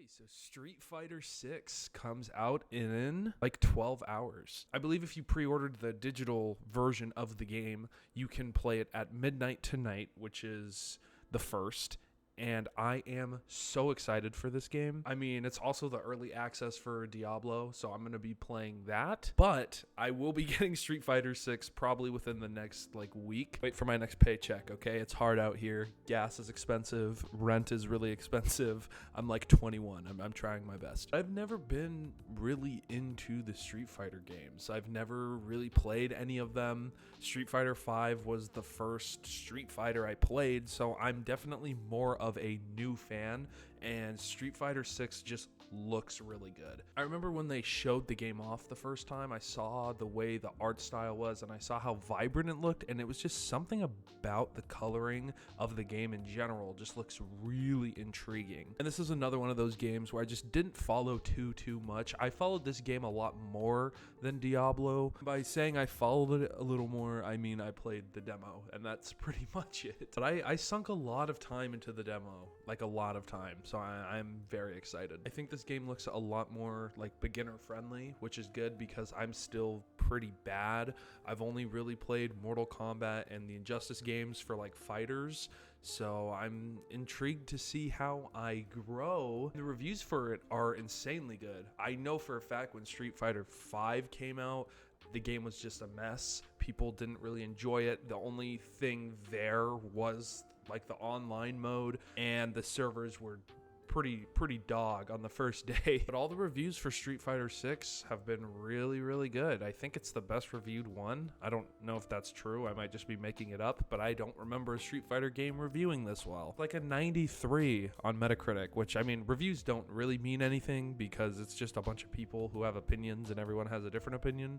So Street Fighter 6 comes out in like 12 hours. I believe if you pre-ordered the digital version of the game, you can play it at midnight tonight, which is the 1st. And I am so excited for this game. I mean, it's also the early access for Diablo, so I'm going to be playing that. But I will be getting Street Fighter 6 probably within the next week. Wait for my next paycheck, okay? It's hard out here. Gas is expensive. Rent is really expensive. I'm like 21. I'm trying my best. I've never been really into the Street Fighter games. I've never really played any of them. Street Fighter 5 was the first Street Fighter I played, so I'm definitely more of a new fan, and Street Fighter 6 just looks really good. I remember when they showed the game off the first time, I saw the way the art style was and I saw how vibrant it looked, and it was just something about the coloring of the game in general just looks really intriguing. And this is another one of those games where I just didn't follow too much. I followed this game a lot more than Diablo. By saying I followed it a little more, I mean I played the demo, and that's pretty much it. But I sunk a lot of time into the demo, like a lot of time, so I'm very excited. I think this game looks a lot more like beginner friendly, which is good because I'm still pretty bad. I've only really played Mortal Kombat and the Injustice games for like fighters, so I'm intrigued to see how I grow. The reviews for it are insanely good. I know for a fact when Street Fighter 5 came out, the game was just a mess. People didn't really enjoy it. The only thing there was like the online mode, and the servers were pretty dog on the first day. But all the reviews for Street Fighter 6 have been really good. I think it's the best reviewed one. I don't know if that's true. I might just be making it up, but I don't remember a Street Fighter game reviewing this well. Like a 93 on Metacritic, which, I mean, reviews don't really mean anything because it's just a bunch of people who have opinions and everyone has a different opinion.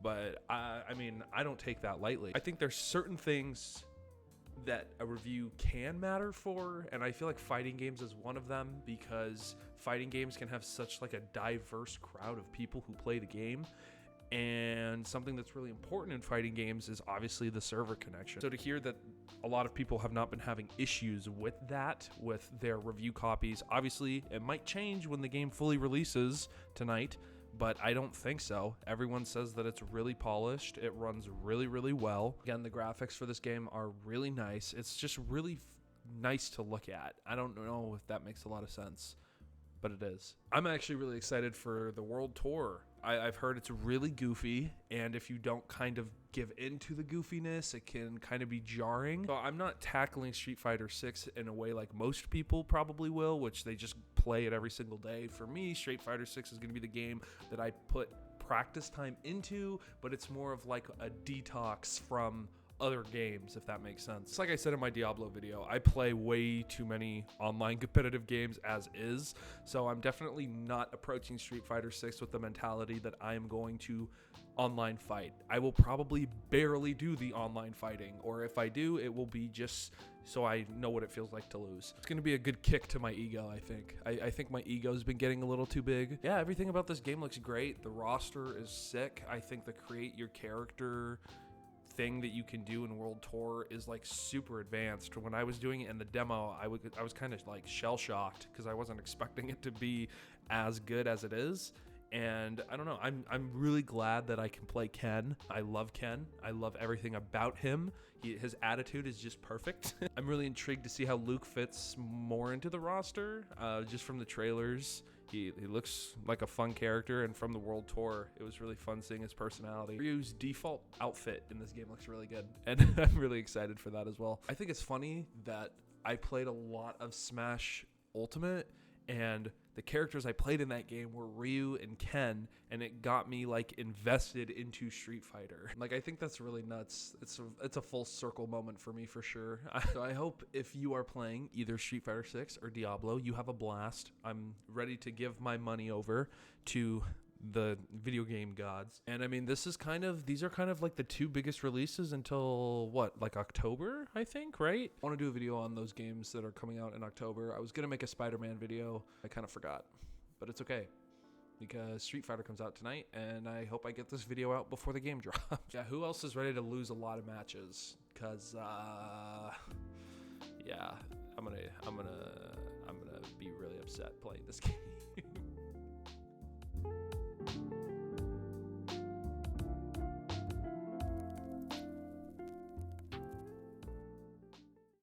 But I mean, I don't take that lightly. I think there's certain things that a review can matter for, and I feel like fighting games is one of them, because fighting games can have such like a diverse crowd of people who play the game, and something that's really important in fighting games is obviously the server connection. So to hear that a lot of people have not been having issues with that, with their review copies, obviously it might change when the game fully releases tonight, but I don't think so. Everyone says that it's really polished. It runs really well. Again, the graphics for this game are really nice. It's just really nice to look at. I don't know if that makes a lot of sense, but it is. I'm actually really excited for the World Tour. I've heard it's really goofy, and if you don't kind of give into the goofiness, it can kind of be jarring. So I'm not tackling Street Fighter 6 in a way like most people probably will, which they just play it every single day. For me, Street Fighter 6 is going to be the game that I put practice time into, but it's more of like a detox from other games, if that makes sense. Like I said in my Diablo video, I play way too many online competitive games as is, so I'm definitely not approaching Street Fighter 6 with the mentality that I am going to online fight. I will probably barely do the online fighting, or if I do, it will be just so I know what it feels like to lose. It's going to be a good kick to my ego, I think. I think my ego's been getting a little too big. Yeah, everything about this game looks great. The roster is sick. I think the create your character thing that you can do in World Tour is like super advanced. When I was doing it in the demo, I was kind of like shell shocked because I wasn't expecting it to be as good as it is. And I don't know, I'm really glad that I can play Ken. I love Ken. I love everything about him. His attitude is just perfect. I'm really intrigued to see how Luke fits more into the roster, just from the trailers. He looks like a fun character, and from the World Tour, it was really fun seeing his personality. Ryu's default outfit in this game looks really good, and I'm really excited for that as well. I think it's funny that I played a lot of Smash Ultimate, and the characters I played in that game were Ryu and Ken, and it got me like invested into Street Fighter. Like, I think that's really nuts. It's a full circle moment for me for sure. So I hope if you are playing either Street Fighter 6 or Diablo, you have a blast. I'm ready to give my money over to the video game gods. And I mean, these are kind of like the two biggest releases until what, like October, I think, right? I want to do a video on those games that are coming out in October. I was gonna make a Spider-Man video. I kind of forgot, but it's okay because Street Fighter comes out tonight, and I hope I get this video out before the game drops. Yeah, who else is ready to lose a lot of matches? Cause yeah, I'm gonna be really upset playing this game.